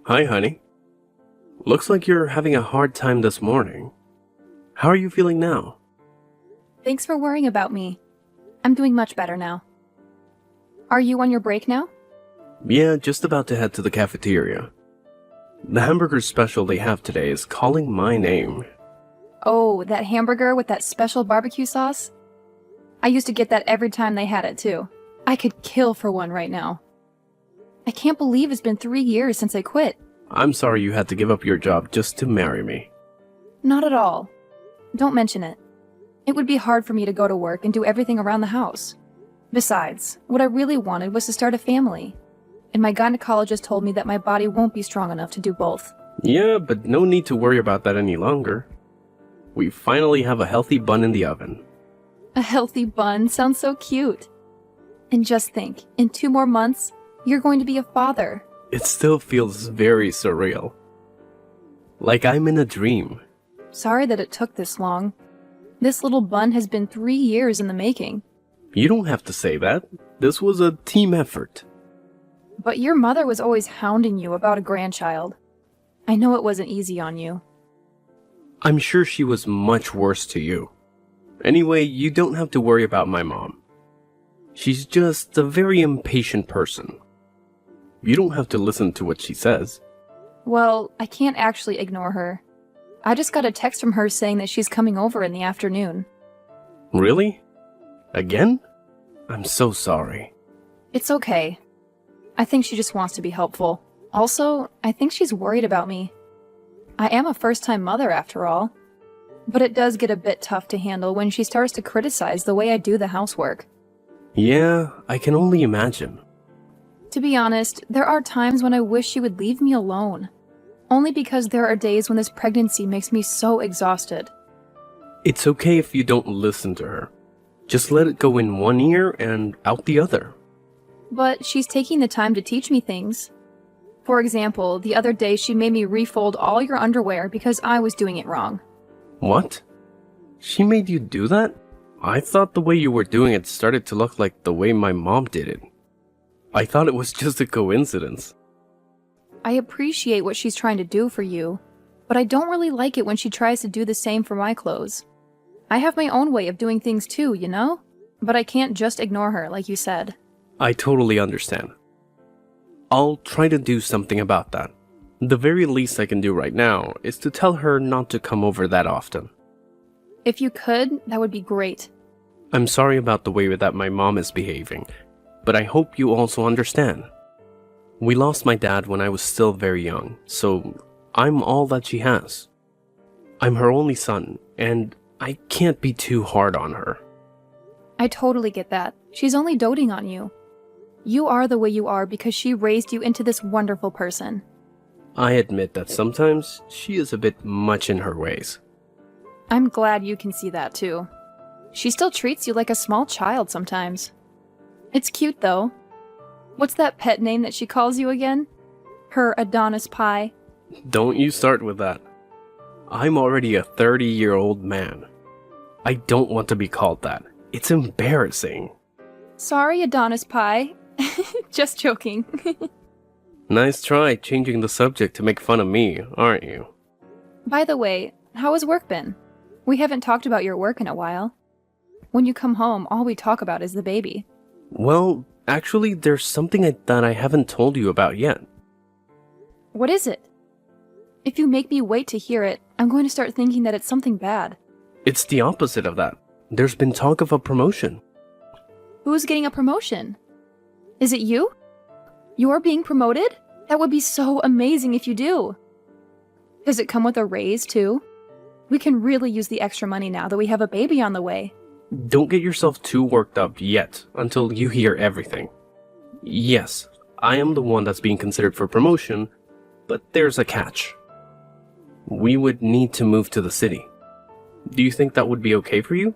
Hi, honey. Looks like you're having a hard time this morning. How are you feeling now? Thanks for worrying about me. I'm doing much better now. Are you on your break now? Yeah, just about to head to the cafeteria. The hamburger special they have today is calling my name. Oh, that hamburger with that special barbecue sauce? I used to get that every time they had it, too. I could kill for one right now. I can't believe it's been 3 years since I quit. I'm sorry you had to give up your job just to marry me. Not at all. Don't mention it. It would be hard for me to go to work and do everything around the house. Besides, what I really wanted was to start a family. And my gynecologist told me that my body won't be strong enough to do both. Yeah, but no need to worry about that any longer. We finally have a healthy bun in the oven. A healthy bun sounds so cute. And just think, in 2 more months, you're going to be a father. It still feels very surreal. Like I'm in a dream. Sorry that it took this long. This little bun has been 3 years in the making. You don't have to say that. This was a team effort. But your mother was always hounding you about a grandchild. I know it wasn't easy on you. I'm sure she was much worse to you. Anyway, you don't have to worry about my mom. She's just a very impatient person. You don't have to listen to what she says. Well, I can't actually ignore her. I just got a text from her saying that she's coming over in the afternoon. Really? Again? I'm so sorry. It's okay. I think she just wants to be helpful. Also, I think she's worried about me. I am a first-time mother after all. But it does get a bit tough to handle when she starts to criticize the way I do the housework. Yeah, I can only imagine. To be honest, there are times when I wish she would leave me alone. Only because there are days when this pregnancy makes me so exhausted. It's okay if you don't listen to her. Just let it go in one ear and out the other. But she's taking the time to teach me things. For example, the other day she made me refold all your underwear because I was doing it wrong. What? She made you do that? I thought the way you were doing it started to look like the way my mom did it. I thought it was just a coincidence. I appreciate what she's trying to do for you, but I don't really like it when she tries to do the same for my clothes. I have my own way of doing things too, you know? But I can't just ignore her, like you said. I totally understand. I'll try to do something about that. The very least I can do right now is to tell her not to come over that often. If you could, that would be great. I'm sorry about the way that my mom is behaving, but I hope you also understand. We lost my dad when I was still very young, so I'm all that she has. I'm her only son, and I can't be too hard on her. I totally get that. She's only doting on you. You are the way you are because she raised you into this wonderful person. I admit that sometimes she is a bit much in her ways. I'm glad you can see that too. She still treats you like a small child sometimes. It's cute though. What's that pet name that she calls you again? Her Adonis pie? Don't you start with that. I'm already a 30-year-old man. I don't want to be called that. It's embarrassing. Sorry, Adonis pie. Just joking. Nice try changing the subject to make fun of me, aren't you? By the way, how has work been? We haven't talked about your work in a while. When you come home, all we talk about is the baby. Well, actually, there's something that I haven't told you about yet. What is it? If you make me wait to hear it, I'm going to start thinking that it's something bad. It's the opposite of that. There's been talk of a promotion. Who's getting a promotion? Is it you? You're being promoted? That would be so amazing if you do. Does it come with a raise, too? We can really use the extra money now that we have a baby on the way. Don't get yourself too worked up yet until you hear everything. Yes, I am the one that's being considered for promotion, but there's a catch. We would need to move to the city. Do you think that would be okay for you?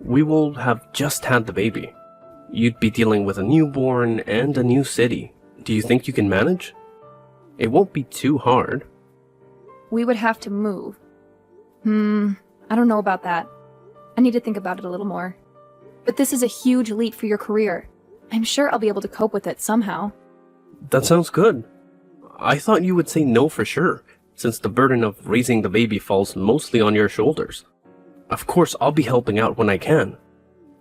We will have just had the baby. You'd be dealing with a newborn and a new city. Do you think you can manage? It won't be too hard. We would have to move. I don't know about that. I need to think about it a little more. But this is a huge leap for your career. I'm sure I'll be able to cope with it somehow. That sounds good. I thought you would say no for sure, since the burden of raising the baby falls mostly on your shoulders. Of course, I'll be helping out when I can.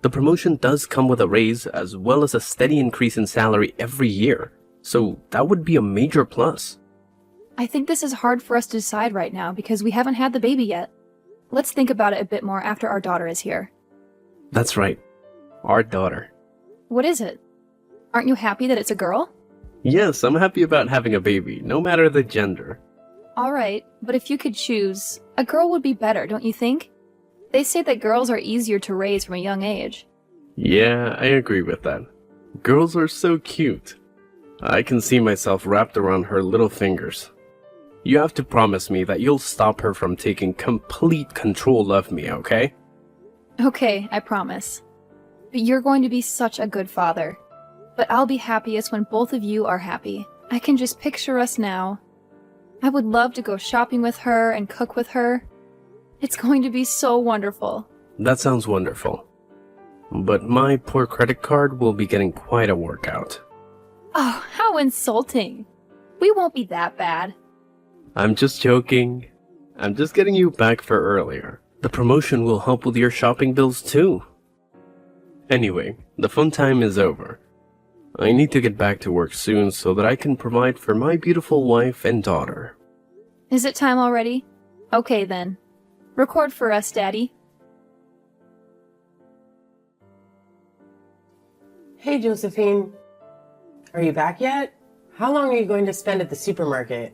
The promotion does come with a raise as well as a steady increase in salary every year, so that would be a major plus. I think this is hard for us to decide right now because we haven't had the baby yet. Let's think about it a bit more after our daughter is here. That's right. Our daughter. What is it? Aren't you happy that it's a girl? Yes, I'm happy about having a baby, no matter the gender. Alright, but if you could choose, a girl would be better, don't you think? They say that girls are easier to raise from a young age. Yeah, I agree with that. Girls are so cute. I can see myself wrapped around her little fingers. You have to promise me that you'll stop her from taking complete control of me, okay? Okay, I promise. But you're going to be such a good father. But I'll be happiest when both of you are happy. I can just picture us now. I would love to go shopping with her and cook with her. It's going to be so wonderful. That sounds wonderful. But my poor credit card will be getting quite a workout. Oh, how insulting. We won't be that bad. I'm just joking. I'm just getting you back for earlier. The promotion will help with your shopping bills too. Anyway, the fun time is over. I need to get back to work soon so that I can provide for my beautiful wife and daughter. Is it time already? Okay then. Record for us, Daddy. Hey, Josephine. Are you back yet? How long are you going to spend at the supermarket?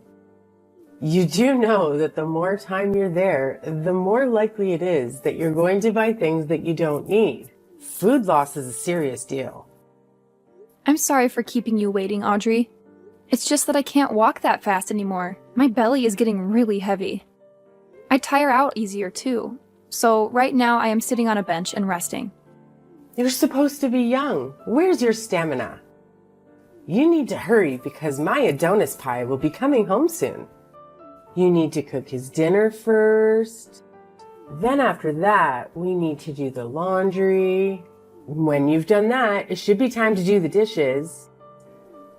You do know that the more time you're there, the more likely it is that you're going to buy things that you don't need. Food loss is a serious deal. I'm sorry for keeping you waiting, Audrey. It's just that I can't walk that fast anymore. My belly is getting really heavy. I tire out easier too. So right now I am sitting on a bench and resting. You're supposed to be young. Where's your stamina? You need to hurry because my Adonis pie will be coming home soon. You need to cook his dinner first. Then after that, we need to do the laundry. When you've done that, it should be time to do the dishes.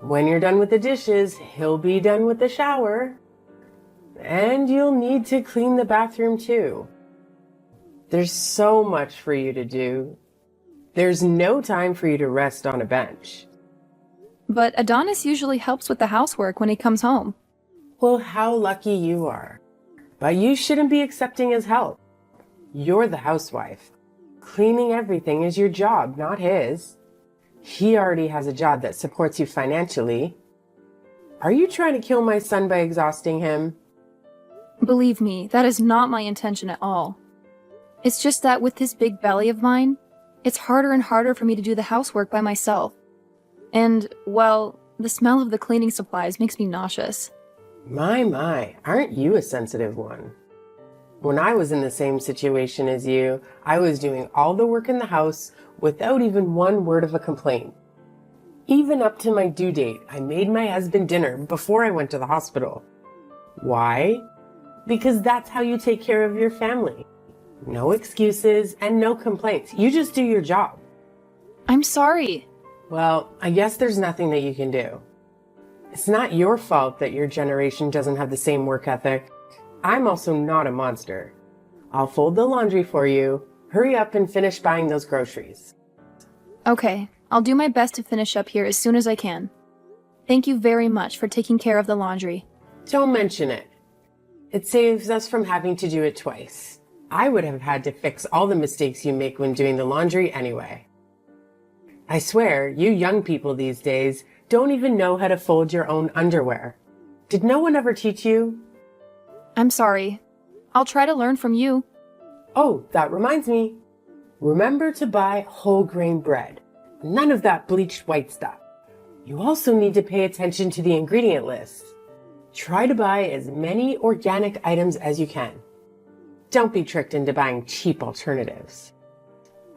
When you're done with the dishes, he'll be done with the shower. And you'll need to clean the bathroom too. There's so much for you to do. There's no time for you to rest on a bench. But Adonis usually helps with the housework when he comes home. Well, how lucky you are. But you shouldn't be accepting his help. You're the housewife. Cleaning everything is your job, not his. He already has a job that supports you financially. Are you trying to kill my son by exhausting him? Believe me, that is not my intention at all. It's just that with this big belly of mine, it's harder and harder for me to do the housework by myself. And, well, the smell of the cleaning supplies makes me nauseous. My, aren't you a sensitive one? When I was in the same situation as you, I was doing all the work in the house without even one word of a complaint. Even up to my due date, I made my husband dinner before I went to the hospital. Why? Because that's how you take care of your family. No excuses and no complaints. You just do your job. I'm sorry. Well, I guess there's nothing that you can do. It's not your fault that your generation doesn't have the same work ethic. I'm also not a monster. I'll fold the laundry for you. Hurry up and finish buying those groceries. Okay, I'll do my best to finish up here as soon as I can. Thank you very much for taking care of the laundry. Don't mention it. It saves us from having to do it twice. I would have had to fix all the mistakes you make when doing the laundry anyway. I swear, you young people these days don't even know how to fold your own underwear. Did no one ever teach you? I'm sorry. I'll try to learn from you. Oh, that reminds me. Remember to buy whole grain bread. None of that bleached white stuff. You also need to pay attention to the ingredient list. Try to buy as many organic items as you can. Don't be tricked into buying cheap alternatives.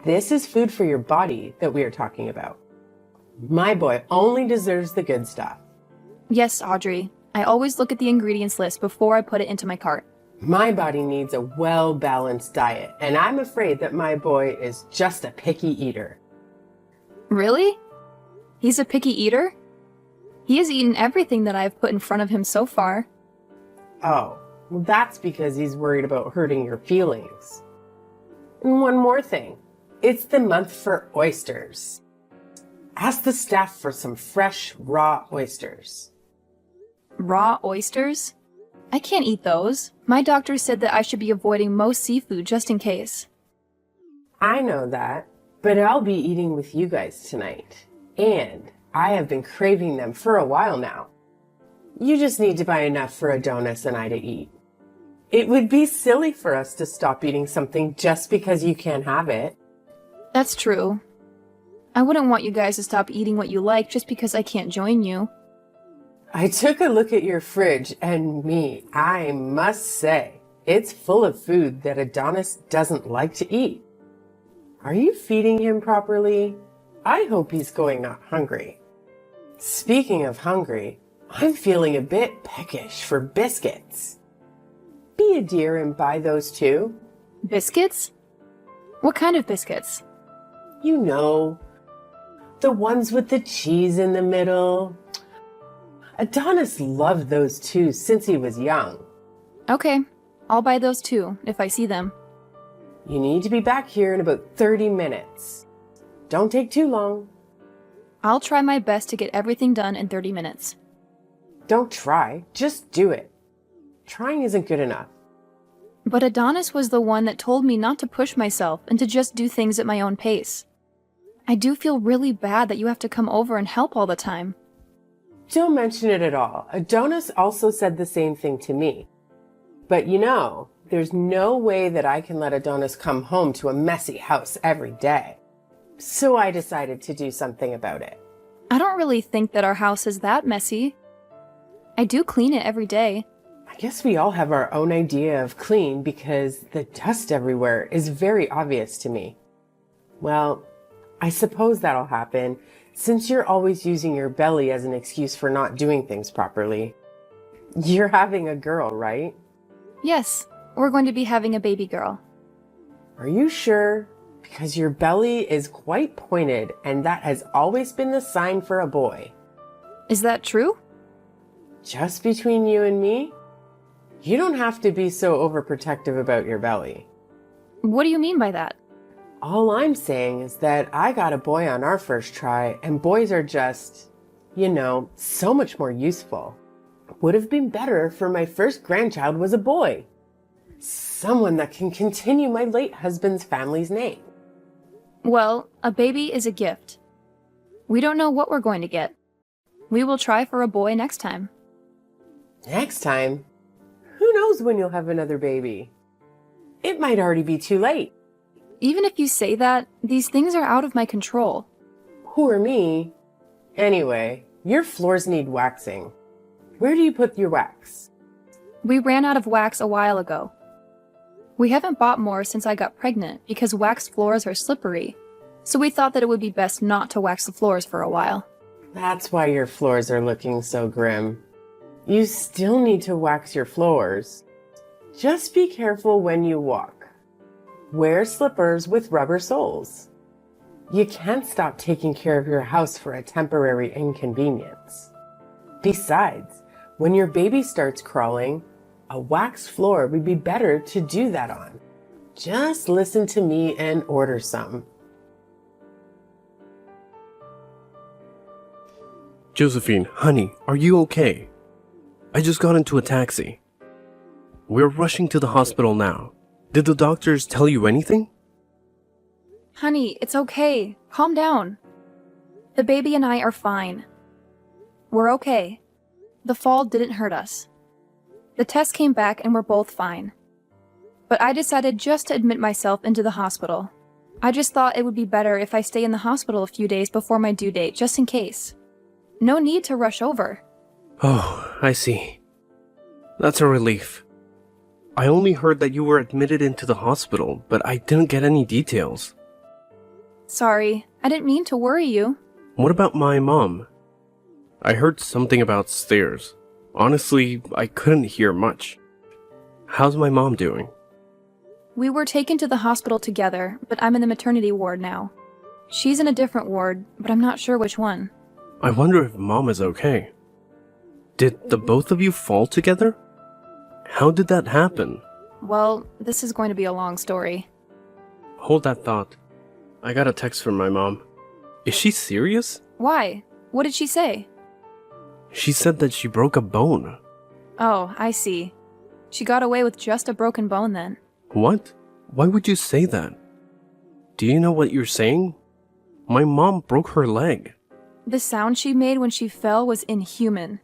This is food for your body that we are talking about. My boy only deserves the good stuff. Yes, Audrey. I always look at the ingredients list before I put it into my cart. My body needs a well-balanced diet, and I'm afraid that my boy is just a picky eater. Really? He's a picky eater? He has eaten everything that I have put in front of him so far. Oh, well, that's because he's worried about hurting your feelings. And one more thing. It's the month for oysters. Ask the staff for some fresh, raw oysters. Raw oysters? I can't eat those. My doctor said that I should be avoiding most seafood just in case. I know that, but I'll be eating with you guys tonight. And I have been craving them for a while now. You just need to buy enough for Adonis and I to eat. It would be silly for us to stop eating something just because you can't have it. That's true. I wouldn't want you guys to stop eating what you like just because I can't join you. I took a look at your fridge and I must say, it's full of food that Adonis doesn't like to eat. Are you feeding him properly? I hope he's going not hungry. Speaking of hungry, I'm feeling a bit peckish for biscuits. Be a dear and buy those too. Biscuits? What kind of biscuits? You know, the ones with the cheese in the middle. Adonis loved those too since he was young. Okay, I'll buy those too, if I see them. You need to be back here in about 30 minutes. Don't take too long. I'll try my best to get everything done in 30 minutes. Don't try, just do it. Trying isn't good enough. But Adonis was the one that told me not to push myself and to just do things at my own pace. I do feel really bad that you have to come over and help all the time. Don't mention it at all. Adonis also said the same thing to me. But you know, there's no way that I can let Adonis come home to a messy house every day. So I decided to do something about it. I don't really think that our house is that messy. I do clean it every day. I guess we all have our own idea of clean because the dust everywhere is very obvious to me. Well, I suppose that'll happen since you're always using your belly as an excuse for not doing things properly. You're having a girl, right? Yes, we're going to be having a baby girl. Are you sure? Because your belly is quite pointed and that has always been the sign for a boy. Is that true? Just between you and me? You don't have to be so overprotective about your belly. What do you mean by that? All I'm saying is that I got a boy on our first try, and boys are just, you know, so much more useful. Would have been better for my first grandchild was a boy. Someone that can continue my late husband's family's name. Well, a baby is a gift. We don't know what we're going to get. We will try for a boy next time. Next time? Who knows when you'll have another baby? It might already be too late. Even if you say that, these things are out of my control. Who or me? Anyway, your floors need waxing. Where do you put your wax? We ran out of wax a while ago. We haven't bought more since I got pregnant because waxed floors are slippery, so we thought that it would be best not to wax the floors for a while. That's why your floors are looking so grim. You still need to wax your floors. Just be careful when you walk. Wear slippers with rubber soles. You can't stop taking care of your house for a temporary inconvenience. Besides, when your baby starts crawling, a waxed floor would be better to do that on. Just listen to me and order some. Josephine, honey, are you okay? I just got into a taxi. We're rushing to the hospital now. Did the doctors tell you anything? Honey, it's okay. Calm down. The baby and I are fine. We're okay. The fall didn't hurt us. The test came back and we're both fine. But I decided just to admit myself into the hospital. I just thought it would be better if I stay in the hospital a few days before my due date, just in case. No need to rush over. Oh, I see. That's a relief. I only heard that you were admitted into the hospital, but I didn't get any details. Sorry, I didn't mean to worry you. What about my mom? I heard something about stairs. Honestly, I couldn't hear much. How's my mom doing? We were taken to the hospital together, but I'm in the maternity ward now. She's in a different ward, but I'm not sure which one. I wonder if mom is okay. Did the both of you fall together? How did that happen? Well, this is going to be a long story. Hold that thought. I got a text from my mom. Is she serious? Why? What did she say? She said that she broke a bone. Oh, I see. She got away with just a broken bone then. What? Why would you say that? Do you know what you're saying? My mom broke her leg. The sound she made when she fell was inhuman.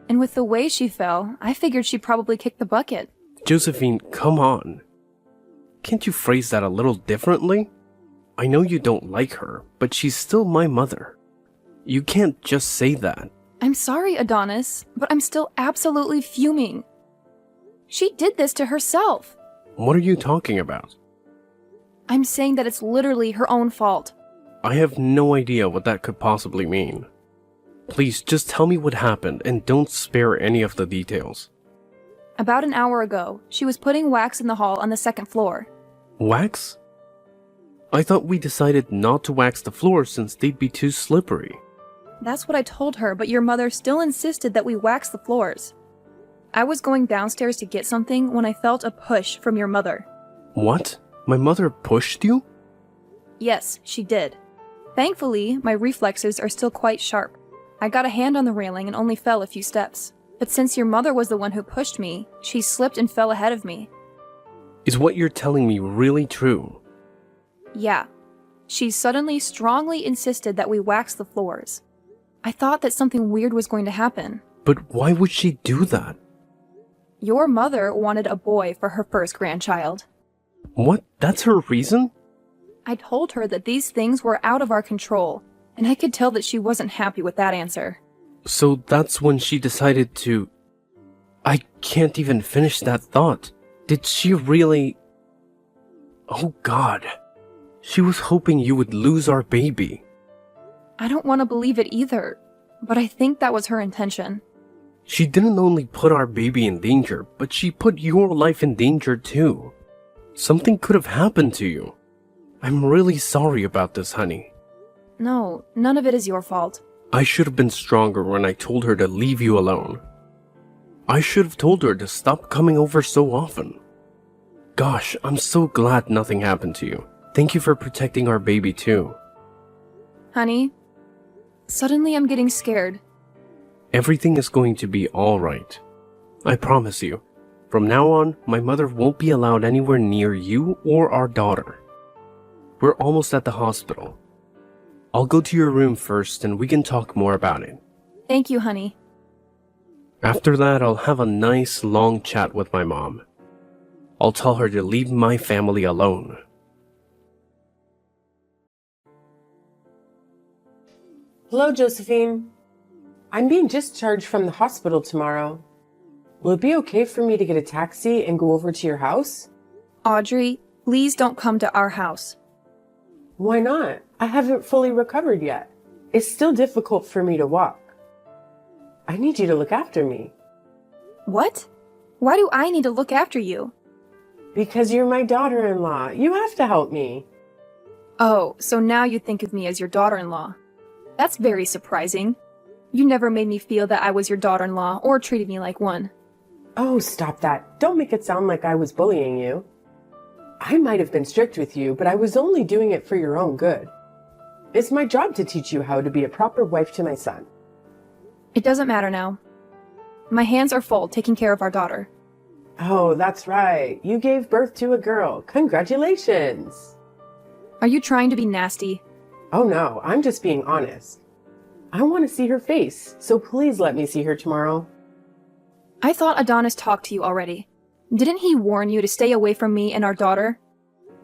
And with the way she fell, I figured she probably kicked the bucket. Josephine, come on. Can't you phrase that a little differently? I know you don't like her, but she's still my mother. You can't just say that. I'm sorry, Adonis, but I'm still absolutely fuming. She did this to herself. What are you talking about? I'm saying that it's literally her own fault. I have no idea what that could possibly mean. Please, just tell me what happened and don't spare any of the details. About an hour ago, she was putting wax in the hall on the second floor. Wax? I thought we decided not to wax the floors since they'd be too slippery. That's what I told her, but your mother still insisted that we wax the floors. I was going downstairs to get something when I felt a push from your mother. What? My mother pushed you? Yes, she did. Thankfully, my reflexes are still quite sharp. I got a hand on the railing and only fell a few steps. But since your mother was the one who pushed me, she slipped and fell ahead of me. Is what you're telling me really true? Yeah. She suddenly strongly insisted that we wax the floors. I thought that something weird was going to happen. But why would she do that? Your mother wanted a boy for her first grandchild. What? That's her reason? I told her that these things were out of our control, and I could tell that she wasn't happy with that answer. So that's when she decided to... I can't even finish that thought. Did she really... Oh God. She was hoping you would lose our baby. I don't want to believe it either, but I think that was her intention. She didn't only put our baby in danger, but she put your life in danger too. Something could have happened to you. I'm really sorry about this, honey. No, none of it is your fault. I should have been stronger when I told her to leave you alone. I should have told her to stop coming over so often. Gosh, I'm so glad nothing happened to you. Thank you for protecting our baby too. Honey, suddenly I'm getting scared. Everything is going to be alright. I promise you. From now on, my mother won't be allowed anywhere near you or our daughter. We're almost at the hospital. I'll go to your room first and we can talk more about it. Thank you, honey. After that, I'll have a nice long chat with my mom. I'll tell her to leave my family alone. Hello, Josephine. I'm being discharged from the hospital tomorrow. Will it be okay for me to get a taxi and go over to your house? Audrey, please don't come to our house. Why not? I haven't fully recovered yet. It's still difficult for me to walk. I need you to look after me. What? Why do I need to look after you? Because you're my daughter-in-law. You have to help me. Oh, so now you think of me as your daughter-in-law. That's very surprising. You never made me feel that I was your daughter-in-law or treated me like one. Oh, stop that. Don't make it sound like I was bullying you. I might have been strict with you, but I was only doing it for your own good. It's my job to teach you how to be a proper wife to my son. It doesn't matter now. My hands are full taking care of our daughter. Oh, that's right. You gave birth to a girl. Congratulations. Are you trying to be nasty? Oh no, I'm just being honest. I want to see her face, so please let me see her tomorrow. I thought Adonis talked to you already. Didn't he warn you to stay away from me and our daughter?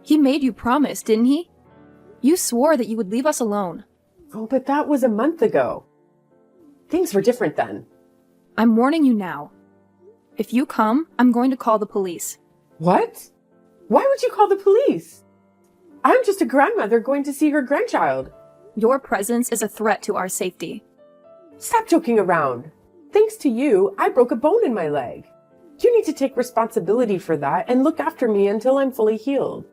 He made you promise, didn't he? You swore that you would leave us alone. Oh, but that was a month ago. Things were different then. I'm warning you now. If you come, I'm going to call the police. What? Why would you call the police? I'm just a grandmother going to see her grandchild. Your presence is a threat to our safety. Stop joking around. Thanks to you, I broke a bone in my leg. You need to take responsibility for that and look after me until I'm fully healed.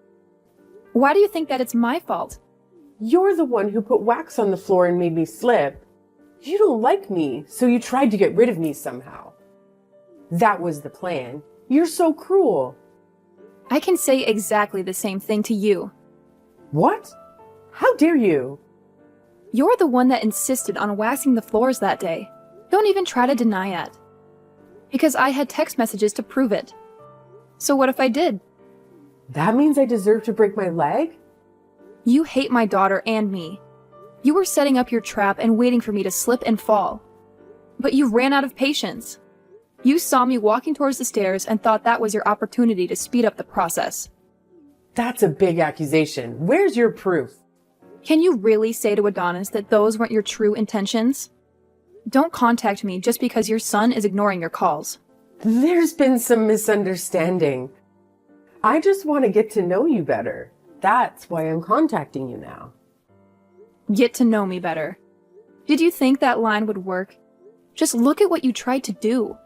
Why do you think that it's my fault? You're the one who put wax on the floor and made me slip. You don't like me, so you tried to get rid of me somehow. That was the plan. You're so cruel. I can say exactly the same thing to you. What? How dare you? You're the one that insisted on waxing the floors that day. Don't even try to deny it. Because I had text messages to prove it. So what if I did? That means I deserve to break my leg? You hate my daughter and me. You were setting up your trap and waiting for me to slip and fall. But you ran out of patience. You saw me walking towards the stairs and thought that was your opportunity to speed up the process. That's a big accusation. Where's your proof? Can you really say to Adonis that those weren't your true intentions? Don't contact me just because your son is ignoring your calls. There's been some misunderstanding. I just want to get to know you better. That's why I'm contacting you now. Get to know me better. Did you think that line would work? Just look at what you tried to do.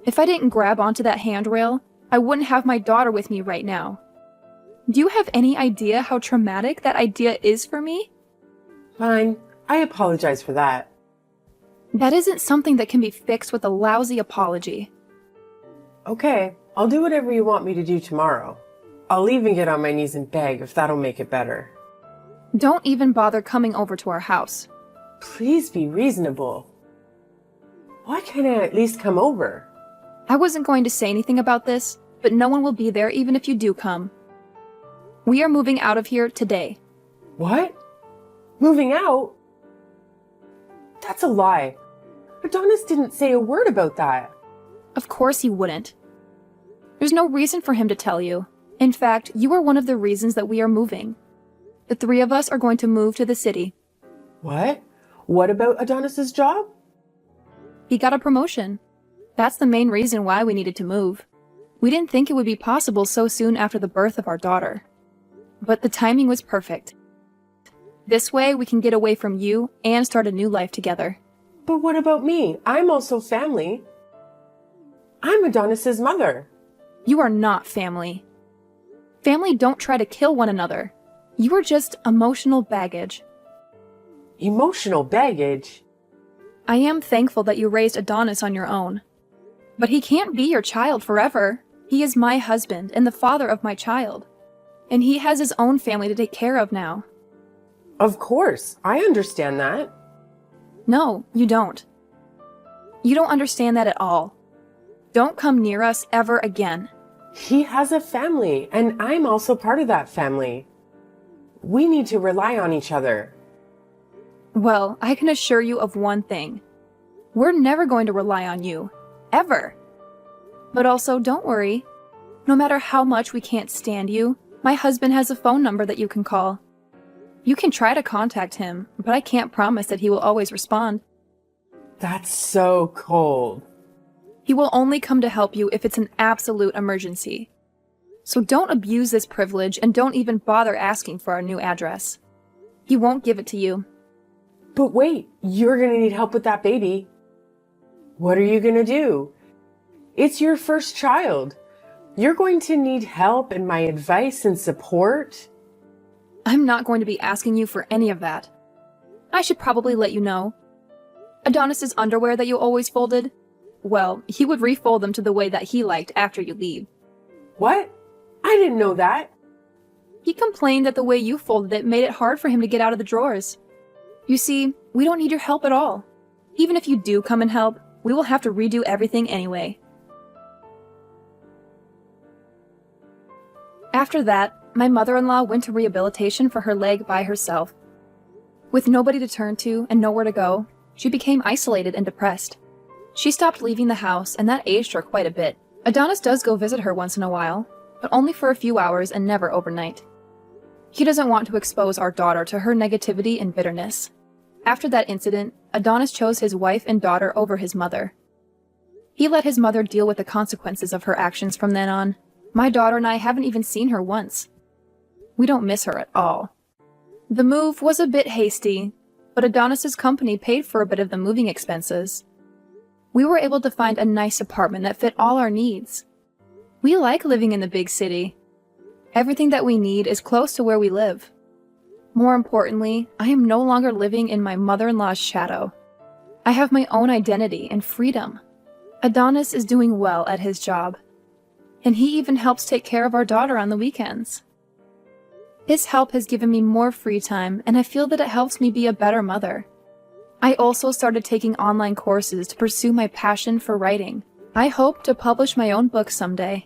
If I didn't grab onto that handrail, I wouldn't have my daughter with me right now. Do you have any idea how traumatic that idea is for me? Fine. I apologize for that. That isn't something that can be fixed with a lousy apology. Okay, I'll do whatever you want me to do tomorrow. I'll even get on my knees and beg if that'll make it better. Don't even bother coming over to our house. Please be reasonable. Why can't I at least come over? I wasn't going to say anything about this, but no one will be there even if you do come. We are moving out of here today. What? Moving out? That's a lie. Adonis didn't say a word about that. Of course he wouldn't. There's no reason for him to tell you. In fact, you are one of the reasons that we are moving. The three of us are going to move to the city. What? What about Adonis's job? He got a promotion. That's the main reason why we needed to move. We didn't think it would be possible so soon after the birth of our daughter. But the timing was perfect. This way we can get away from you and start a new life together. But what about me? I'm also family. I'm Adonis's mother. You are not family. Family don't try to kill one another. You are just emotional baggage. Emotional baggage? I am thankful that you raised Adonis on your own. But he can't be your child forever. He is my husband and the father of my child. And he has his own family to take care of now. Of course, I understand that. No, you don't. You don't understand that at all. Don't come near us ever again. He has a family, and I'm also part of that family. We need to rely on each other. Well, I can assure you of one thing. We're never going to rely on you. Ever. But also, don't worry. No matter how much we can't stand you, my husband has a phone number that you can call. You can try to contact him, but I can't promise that he will always respond. That's so cold. He will only come to help you if it's an absolute emergency. So don't abuse this privilege and don't even bother asking for our new address. He won't give it to you. But wait, you're gonna need help with that baby. What are you gonna do? It's your first child. You're going to need help and my advice and support. I'm not going to be asking you for any of that. I should probably let you know. Adonis's underwear that you always folded, well, he would refold them to the way that he liked after you leave. What? I didn't know that. He complained that the way you folded it made it hard for him to get out of the drawers. You see, we don't need your help at all. Even if you do come and help, we will have to redo everything anyway. After that, my mother-in-law went to rehabilitation for her leg by herself. With nobody to turn to and nowhere to go, she became isolated and depressed. She stopped leaving the house, and that aged her quite a bit. Adonis does go visit her once in a while, but only for a few hours and never overnight. He doesn't want to expose our daughter to her negativity and bitterness. After that incident, Adonis chose his wife and daughter over his mother. He let his mother deal with the consequences of her actions from then on. My daughter and I haven't even seen her once. We don't miss her at all. The move was a bit hasty, but Adonis's company paid for a bit of the moving expenses. We were able to find a nice apartment that fit all our needs. We like living in the big city. Everything that we need is close to where we live. More importantly, I am no longer living in my mother-in-law's shadow. I have my own identity and freedom. Adonis is doing well at his job, and he even helps take care of our daughter on the weekends. His help has given me more free time, and I feel that it helps me be a better mother. I also started taking online courses to pursue my passion for writing. I hope to publish my own book someday.